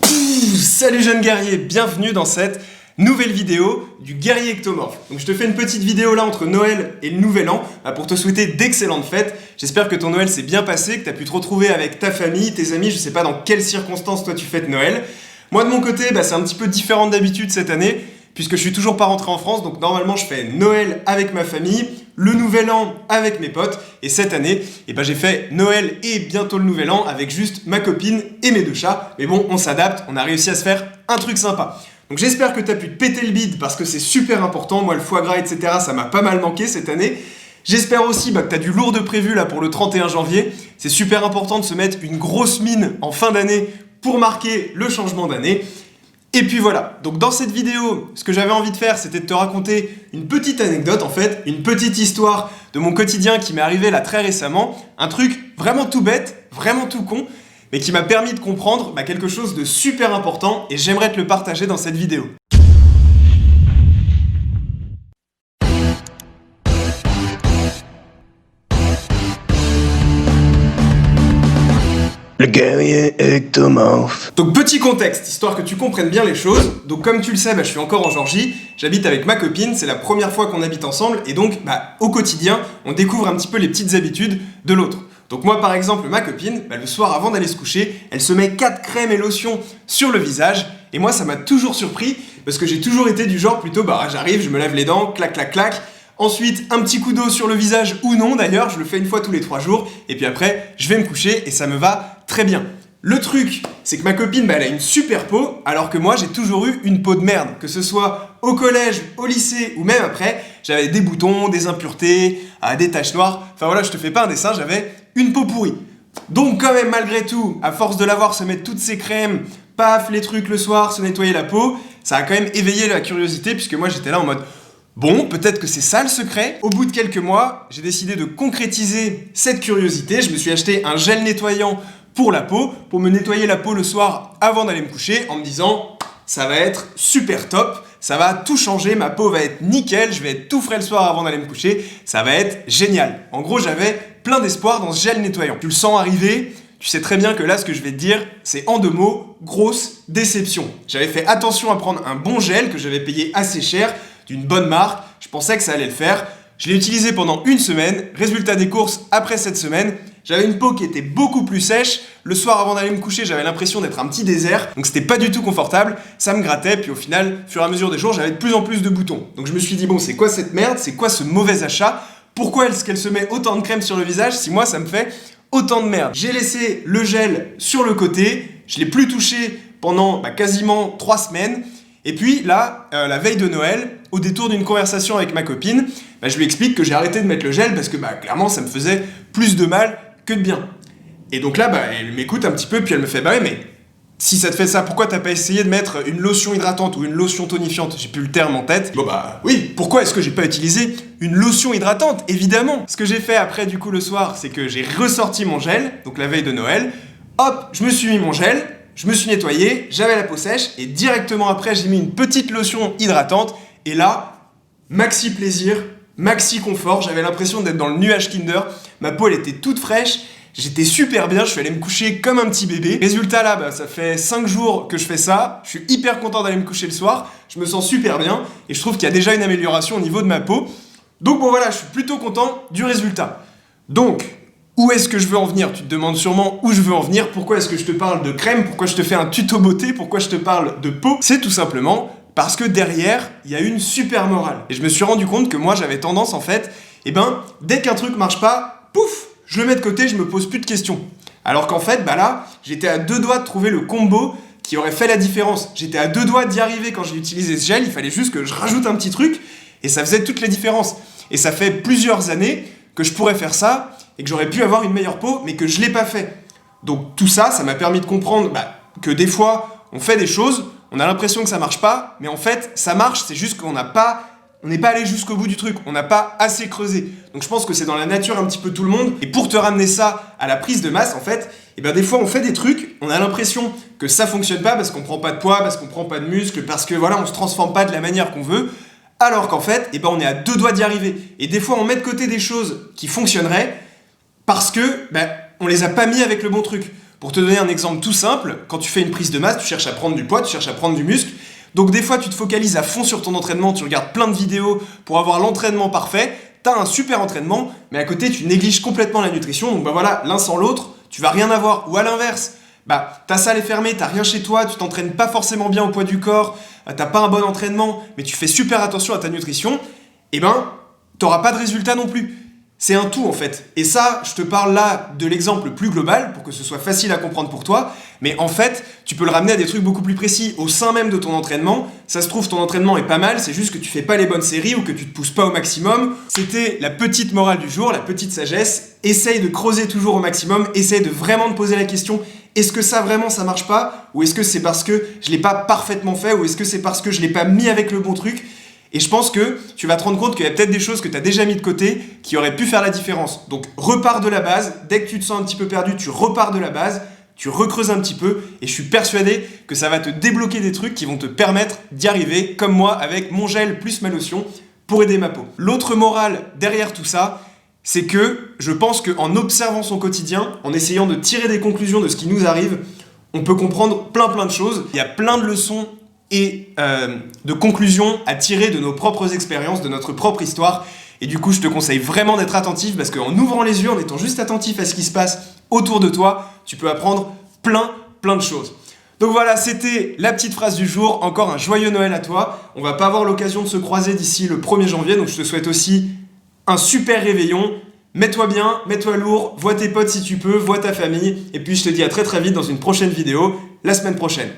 Salut jeunes guerriers, bienvenue dans cette nouvelle vidéo du guerrier ectomorphe. Donc je te fais une petite vidéo là entre Noël et le Nouvel An pour te souhaiter d'excellentes fêtes. J'espère que ton Noël s'est bien passé, que tu as pu te retrouver avec ta famille, tes amis, je sais pas dans quelles circonstances toi tu fêtes Noël. Moi de mon côté, c'est un petit peu différent d'habitude cette année, puisque je suis toujours pas rentré en France, donc normalement je fais Noël avec ma famille, le Nouvel An avec mes potes, et cette année, j'ai fait Noël et bientôt le Nouvel An avec juste ma copine et mes deux chats. Mais bon, on s'adapte, on a réussi à se faire un truc sympa. Donc j'espère que tu as pu te péter le bide parce que c'est super important. Moi, le foie gras, etc., ça m'a pas mal manqué cette année. J'espère aussi que tu as du lourd de prévu là pour le 31 janvier. C'est super important de se mettre une grosse mine en fin d'année pour marquer le changement d'année. Et puis voilà, donc dans cette vidéo, ce que j'avais envie de faire, c'était de te raconter une petite anecdote en fait, une petite histoire de mon quotidien qui m'est arrivé là très récemment, un truc vraiment tout bête, vraiment tout con, mais qui m'a permis de comprendre quelque chose de super important et j'aimerais te le partager dans cette vidéo. Le guerrier ectomorphe. Donc petit contexte, histoire que tu comprennes bien les choses. Donc comme tu le sais, je suis encore en Géorgie, j'habite avec ma copine, c'est la première fois qu'on habite ensemble et donc au quotidien, on découvre un petit peu les petites habitudes de l'autre. Donc moi par exemple, ma copine, le soir avant d'aller se coucher, elle se met 4 crèmes et lotions sur le visage et moi ça m'a toujours surpris parce que j'ai toujours été du genre plutôt j'arrive, je me lave les dents, clac clac clac. Ensuite, un petit coup d'eau sur le visage ou non d'ailleurs, je le fais une fois tous les 3 jours et puis après, je vais me coucher et ça me va très bien. Le truc, c'est que ma copine, elle a une super peau, alors que moi, j'ai toujours eu une peau de merde. Que ce soit au collège, au lycée ou même après, j'avais des boutons, des impuretés, des taches noires. Enfin voilà, je te fais pas un dessin, j'avais une peau pourrie. Donc quand même, malgré tout, à force de la voir se mettre toutes ces crèmes, paf, les trucs le soir, se nettoyer la peau, ça a quand même éveillé la curiosité, puisque moi, j'étais là en mode... Bon, peut-être que c'est ça le secret. Au bout de quelques mois, j'ai décidé de concrétiser cette curiosité. Je me suis acheté un gel nettoyant pour la peau, pour me nettoyer la peau le soir avant d'aller me coucher, en me disant ça va être super top, ça va tout changer, ma peau va être nickel, je vais être tout frais le soir avant d'aller me coucher, ça va être génial. En gros, j'avais plein d'espoir dans ce gel nettoyant. Tu le sens arriver, tu sais très bien que là, ce que je vais te dire, c'est en 2 mots, grosse déception. J'avais fait attention à prendre un bon gel que j'avais payé assez cher, d'une bonne marque, je pensais que ça allait le faire. Je l'ai utilisé pendant une semaine, résultat des courses après cette semaine, j'avais une peau qui était beaucoup plus sèche, le soir avant d'aller me coucher j'avais l'impression d'être un petit désert, donc c'était pas du tout confortable, ça me grattait, puis au final, au fur et à mesure des jours, j'avais de plus en plus de boutons. Donc je me suis dit bon, c'est quoi cette merde, c'est quoi ce mauvais achat, pourquoi est-ce qu'elle se met autant de crème sur le visage si moi ça me fait autant de merde. J'ai laissé le gel sur le côté, je l'ai plus touché pendant quasiment 3 semaines, et puis là, la veille de Noël, au détour d'une conversation avec ma copine, je lui explique que j'ai arrêté de mettre le gel parce que clairement ça me faisait plus de mal que de bien. Et donc là, elle m'écoute un petit peu, puis elle me fait mais si ça te fait ça, pourquoi t'as pas essayé de mettre une lotion hydratante ou une lotion tonifiante? J'ai plus le terme en tête. Oui, pourquoi est-ce que j'ai pas utilisé une lotion hydratante? Évidemment. Ce que j'ai fait après du coup le soir, c'est que j'ai ressorti mon gel, donc la veille de Noël, hop, je me suis mis mon gel, je me suis nettoyé, j'avais la peau sèche, et directement après, j'ai mis une petite lotion hydratante, et là, maxi plaisir, maxi confort, j'avais l'impression d'être dans le nuage Kinder, ma peau elle était toute fraîche, j'étais super bien, je suis allé me coucher comme un petit bébé. Résultat là, ça fait 5 jours que je fais ça, je suis hyper content d'aller me coucher le soir, je me sens super bien, et je trouve qu'il y a déjà une amélioration au niveau de ma peau. Donc bon voilà, je suis plutôt content du résultat. Donc, où est-ce que je veux en venir? Tu te demandes sûrement où je veux en venir, pourquoi est-ce que je te parle de crème, pourquoi je te fais un tuto beauté, pourquoi je te parle de peau? C'est tout simplement parce que derrière, il y a une super morale. Et je me suis rendu compte que moi, j'avais tendance en fait, dès qu'un truc marche pas, pouf, je le mets de côté, je me pose plus de questions. Alors qu'en fait, là, j'étais à 2 doigts de trouver le combo qui aurait fait la différence. J'étais à 2 doigts d'y arriver quand j'ai utilisé ce gel, il fallait juste que je rajoute un petit truc, et ça faisait toute la différence. Et ça fait plusieurs années que je pourrais faire ça, et que j'aurais pu avoir une meilleure peau, mais que je l'ai pas fait. Donc tout ça, ça m'a permis de comprendre que des fois, on fait des choses, on a l'impression que ça marche pas, mais en fait, ça marche, c'est juste qu'on n'est pas allé jusqu'au bout du truc, on n'a pas assez creusé. Donc je pense que c'est dans la nature un petit peu tout le monde, et pour te ramener ça à la prise de masse, en fait, des fois on fait des trucs, on a l'impression que ça fonctionne pas parce qu'on prend pas de poids, parce qu'on prend pas de muscles, parce que voilà, on se transforme pas de la manière qu'on veut, alors qu'en fait, on est à 2 doigts d'y arriver. Et des fois, on met de côté des choses qui fonctionneraient, parce que on les a pas mis avec le bon truc. Pour te donner un exemple tout simple, quand tu fais une prise de masse, tu cherches à prendre du poids, tu cherches à prendre du muscle. Donc des fois, tu te focalises à fond sur ton entraînement, tu regardes plein de vidéos pour avoir l'entraînement parfait. T'as un super entraînement, mais à côté, tu négliges complètement la nutrition. Donc bah voilà, l'un sans l'autre, tu vas rien avoir. Ou à l'inverse, ta salle est fermée, t'as rien chez toi, tu t'entraînes pas forcément bien au poids du corps, t'as pas un bon entraînement, mais tu fais super attention à ta nutrition, t'auras pas de résultat non plus. C'est un tout en fait. Et ça, je te parle là de l'exemple le plus global pour que ce soit facile à comprendre pour toi. Mais en fait, tu peux le ramener à des trucs beaucoup plus précis au sein même de ton entraînement. Ça se trouve, ton entraînement est pas mal, c'est juste que tu fais pas les bonnes séries ou que tu te pousses pas au maximum. C'était la petite morale du jour, la petite sagesse. Essaye de creuser toujours au maximum. Essaye de vraiment te poser la question, est-ce que ça vraiment ça marche pas? Ou est-ce que c'est parce que je l'ai pas parfaitement fait? Ou est-ce que c'est parce que je l'ai pas mis avec le bon truc? Et je pense que tu vas te rendre compte qu'il y a peut-être des choses que tu as déjà mis de côté qui auraient pu faire la différence. Donc repars de la base, dès que tu te sens un petit peu perdu, tu repars de la base, tu recreuses un petit peu et je suis persuadé que ça va te débloquer des trucs qui vont te permettre d'y arriver, comme moi avec mon gel plus ma lotion pour aider ma peau. L'autre morale derrière tout ça, c'est que je pense qu'en observant son quotidien, en essayant de tirer des conclusions de ce qui nous arrive, on peut comprendre plein de choses. Il y a plein de leçons et de conclusions à tirer de nos propres expériences, de notre propre histoire. Et du coup, je te conseille vraiment d'être attentif parce qu'en ouvrant les yeux, en étant juste attentif à ce qui se passe autour de toi, tu peux apprendre plein de choses. Donc voilà, c'était la petite phrase du jour. Encore un joyeux Noël à toi. On va pas avoir l'occasion de se croiser d'ici le 1er janvier, donc je te souhaite aussi un super réveillon. Mets-toi bien, mets-toi lourd, vois tes potes si tu peux, vois ta famille. Et puis je te dis à très vite dans une prochaine vidéo, la semaine prochaine.